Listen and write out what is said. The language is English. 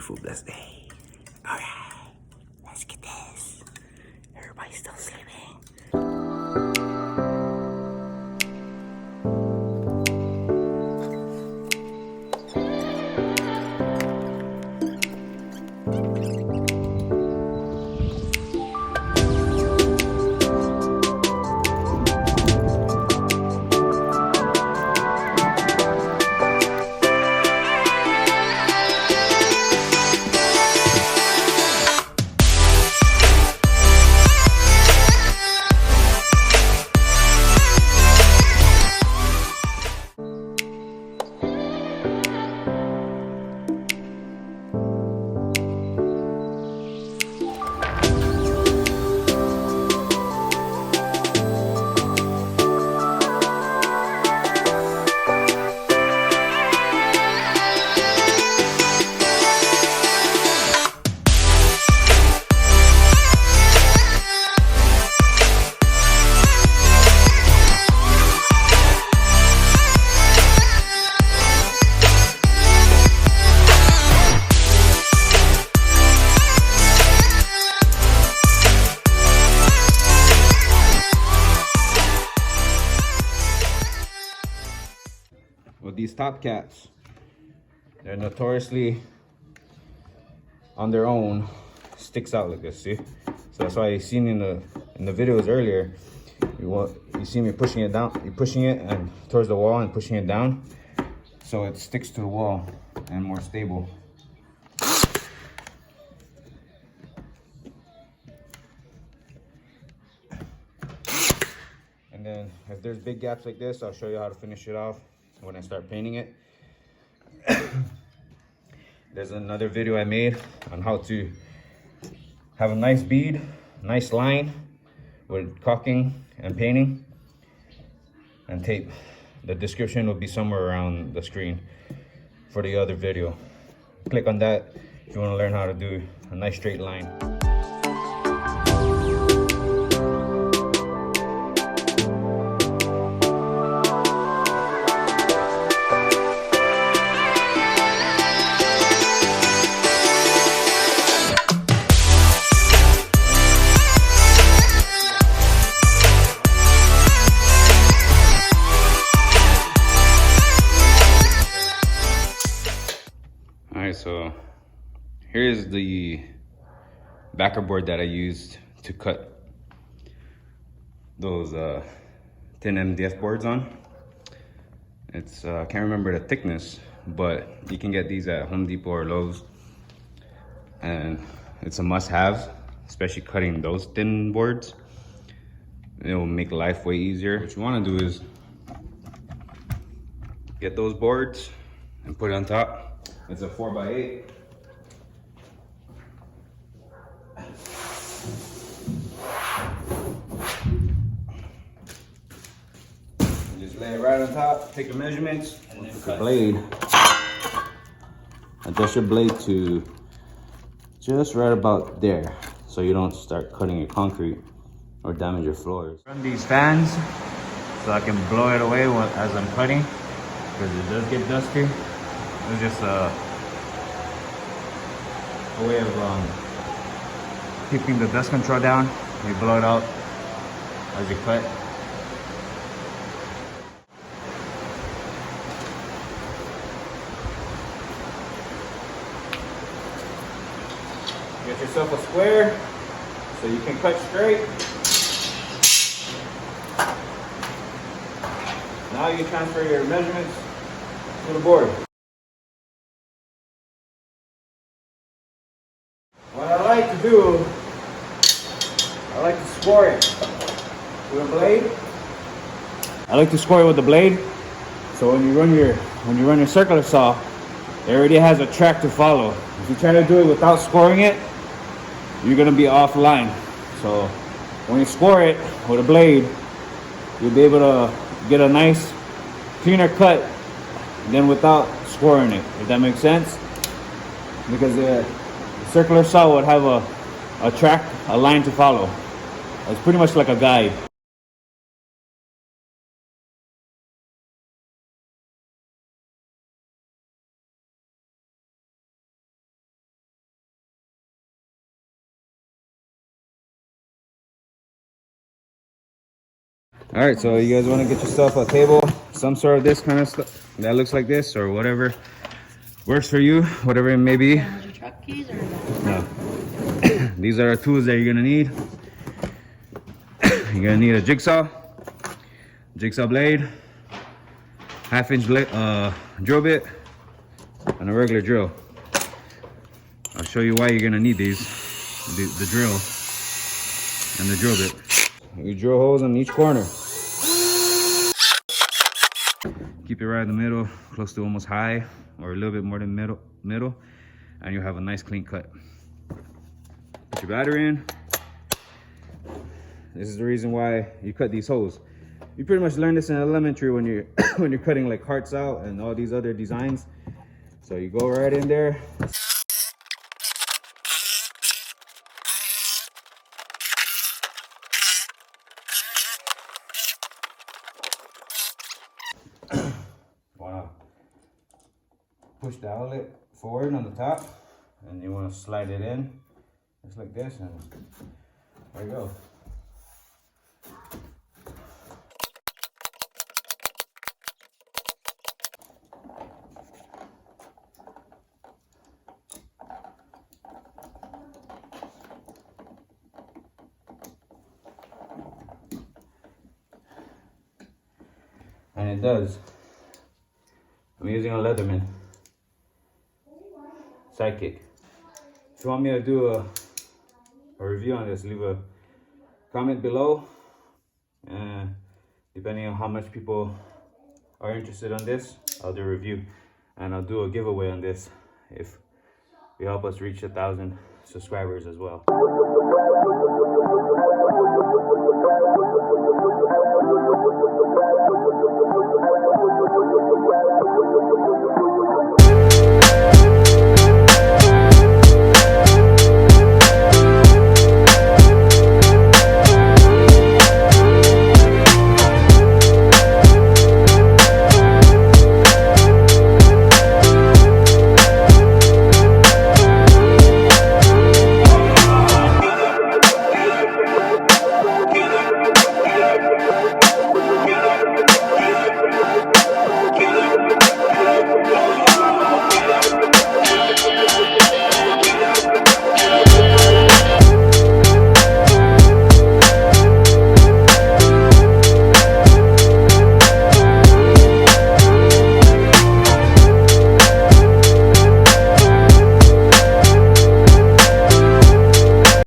beautiful, blessed day. All right, let's get this. Everybody's still sleeping. With these top cats, they're notoriously on their own sticks out like this. See, so that's why you seen in the videos earlier, you see me pushing it down, you pushing it and towards the wall and pushing it down so it sticks to the wall and more stable. And then if there's big gaps like this, I'll show you how to finish it off when I start painting it. There's another video I made on how to have a nice bead, nice line with caulking and painting and tape. The description will be somewhere around the screen for the other video. Click on that if you want to learn how to do a nice straight line. Alright, so here's the backer board that I used to cut those thin MDF boards on. It's I can't remember the thickness, but you can get these at Home Depot or Lowe's, and it's a must-have, especially cutting those thin boards. It will make life way easier. What you want to do is get those boards and put it on top. It's a 4x8. Just lay it right on top, take the measurements, and then the blade. Adjust your blade to just right about there, so you don't start cutting your concrete or damage your floors. Run these fans so I can blow it away as I'm cutting, because it does get dusty. It's just a way of keeping the dust control down. You blow it out as you cut. Get yourself a square so you can cut straight. Now you transfer your measurements to the board. What I like to do, I like to score it with a blade. I like to score it with the blade, so when you run your circular saw, it already has a track to follow. If you try to do it without scoring it, you're gonna be offline. So when you score it with a blade, you'll be able to get a nice, cleaner cut than without scoring it, if that makes sense. Because the circular saw would have a track, a line to follow. It's pretty much like a guide. All right, so you guys want to get yourself a table, some sort of this kind of stuff that looks like this, or whatever works for you, whatever it may be. Your truck keys or no? No. These are the tools that you're gonna need. You're gonna need a jigsaw blade, 1/2-inch blade, drill bit, and a regular drill. I'll show you why you're gonna need these, the drill and the drill bit. You drill holes in each corner. Keep it right in the middle, close to almost high, or a little bit more than middle, and you'll have a nice clean cut. Put your battery in. This is the reason why you cut these holes. You pretty much learn this in elementary when you're when you're cutting like hearts out and all these other designs. So you go right in there. Wanna push the outlet forward on the top, and you want to slide it in just like this, and there you go. And it does. I'm using a Leatherman Sidekick. If you want me to do a review on this, leave a comment below. And depending on how much people are interested on this, I'll do a review. And I'll do a giveaway on this if you help us reach 1,000 subscribers as well.